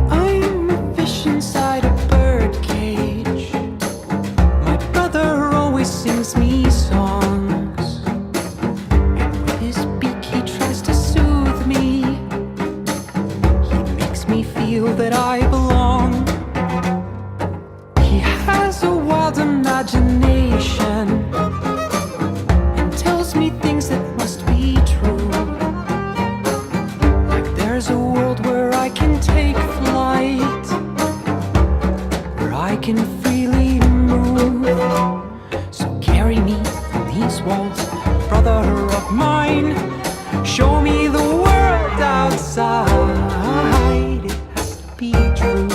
I'm a fish inside a bird cage. My brother always sings me songs, and with his beak he tries to soothe me. He makes me feel that I belong. He has a wild imagination and tells me things that must be true. Like there's a world where I can take flight, where I can freely move. So carry me from these walls, brother of mine. Show me the world outside. It has to be true.